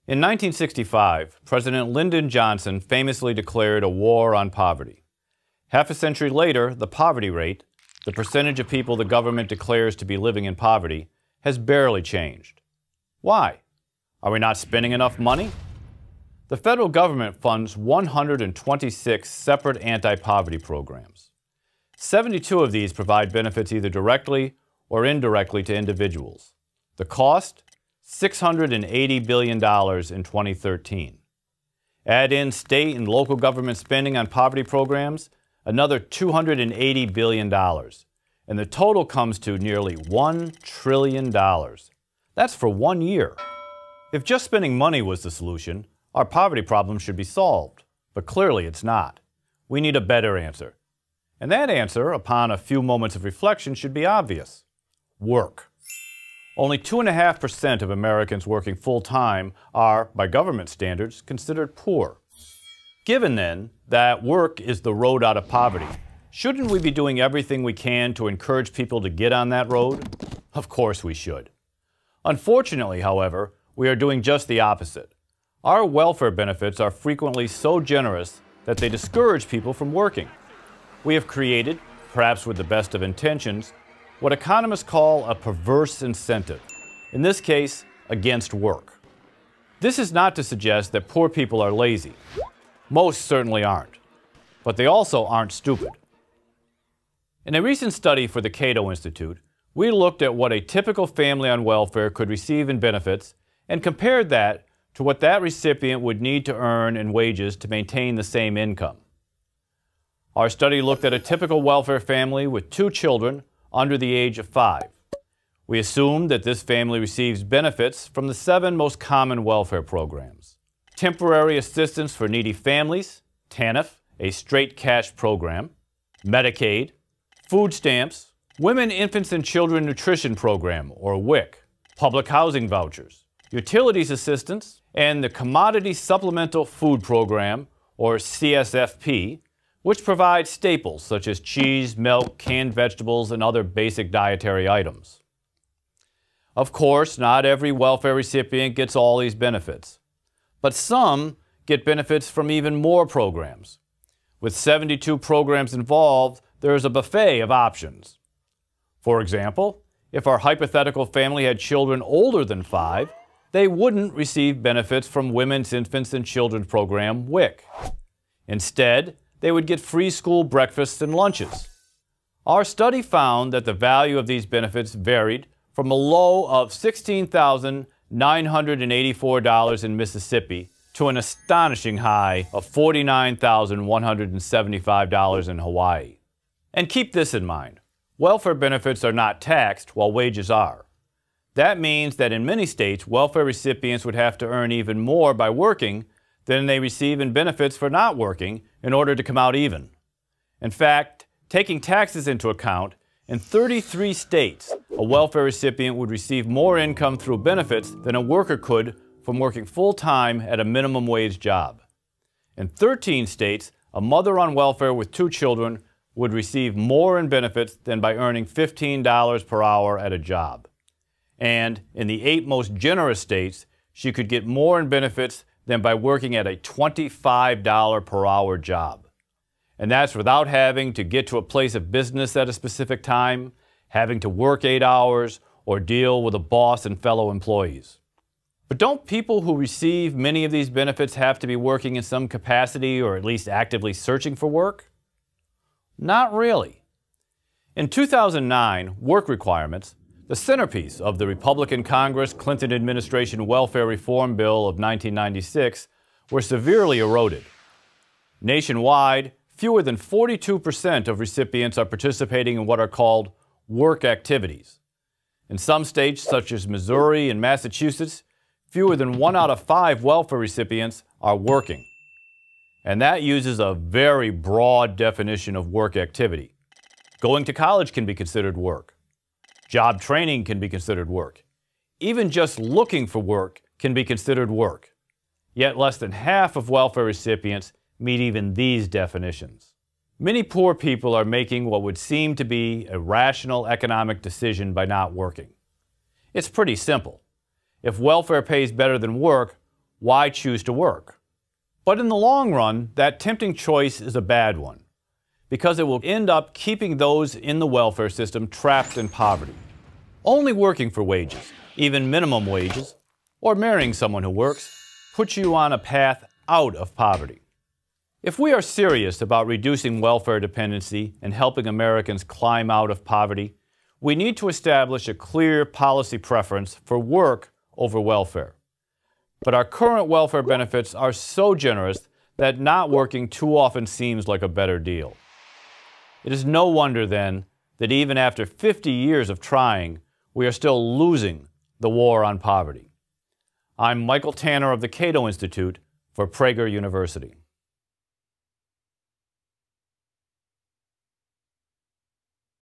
In 1965, President Lyndon Johnson famously declared a war on poverty. Half a century later, the poverty rate, the percentage of people the government declares to be living in poverty, has barely changed. Why? Are we not spending enough money? The federal government funds 126 separate anti-poverty programs. 72 of these provide benefits either directly or indirectly to individuals. The cost? $680 billion in 2013. Add in state and local government spending on poverty programs, another $280 billion, and the total comes to nearly $1 trillion. That's for 1 year. If just spending money was the solution, our poverty problem should be solved. But clearly it's not. We need a better answer. And that answer, upon a few moments of reflection, should be obvious. Work. Only 2.5% of Americans working full-time are, by government standards, considered poor. Given, then, that work is the road out of poverty, shouldn't we be doing everything we can to encourage people to get on that road? Of course we should. Unfortunately, however, we are doing just the opposite. Our welfare benefits are frequently so generous that they discourage people from working. We have created, perhaps with the best of intentions, what economists call a perverse incentive, in this case, against work. This is not to suggest that poor people are lazy. Most certainly aren't. But they also aren't stupid. In a recent study for the Cato Institute, we looked at what a typical family on welfare could receive in benefits and compared that to what that recipient would need to earn in wages to maintain the same income. Our study looked at a typical welfare family with 2 children under the age of 5. We assumed that this family receives benefits from the 7 most common welfare programs. Temporary Assistance for Needy Families, TANF, a straight cash program, Medicaid, food stamps, Women, Infants, and Children Nutrition Program, or WIC, public housing vouchers, utilities assistance, and the Commodity Supplemental Food Program, or CSFP, which provides staples such as cheese, milk, canned vegetables, and other basic dietary items. Of course, not every welfare recipient gets all these benefits, but some get benefits from even more programs. With 72 programs involved, there is a buffet of options. For example, if our hypothetical family had children older than 5, they wouldn't receive benefits from Women's, Infants, and Children Program, WIC. Instead, they would get free school breakfasts and lunches. Our study found that the value of these benefits varied from a low of $16,984 in Mississippi to an astonishing high of $49,175 in Hawaii. And keep this in mind. Welfare benefits are not taxed while wages are. That means that in many states, welfare recipients would have to earn even more by working than they receive in benefits for not working in order to come out even. In fact, taking taxes into account, in 33 states, a welfare recipient would receive more income through benefits than a worker could from working full-time at a minimum wage job. In 13 states, a mother on welfare with 2 children would receive more in benefits than by earning $15 per hour at a job. And in the 8 most generous states, she could get more in benefits than by working at a $25 per hour job. And that's without having to get to a place of business at a specific time, having to work 8 hours, or deal with a boss and fellow employees. But don't people who receive many of these benefits have to be working in some capacity or at least actively searching for work? Not really. In 2009, work requirements, the centerpiece of the Republican Congress Clinton administration welfare reform bill of 1996, were severely eroded. Nationwide, fewer than 42% of recipients are participating in what are called work activities. In some states, such as Missouri and Massachusetts, fewer than 1 out of 5 welfare recipients are working. And that uses a very broad definition of work activity. Going to college can be considered work. Job training can be considered work. Even just looking for work can be considered work. Yet less than half of welfare recipients meet even these definitions. Many poor people are making what would seem to be a rational economic decision by not working. It's pretty simple. If welfare pays better than work, why choose to work? But in the long run, that tempting choice is a bad one, because it will end up keeping those in the welfare system trapped in poverty. Only working for wages, even minimum wages, or marrying someone who works, puts you on a path out of poverty. If we are serious about reducing welfare dependency and helping Americans climb out of poverty, we need to establish a clear policy preference for work over welfare. But our current welfare benefits are so generous that not working too often seems like a better deal. It is no wonder, then, that even after 50 years of trying, we are still losing the war on poverty. I'm Michael Tanner of the Cato Institute for Prager University.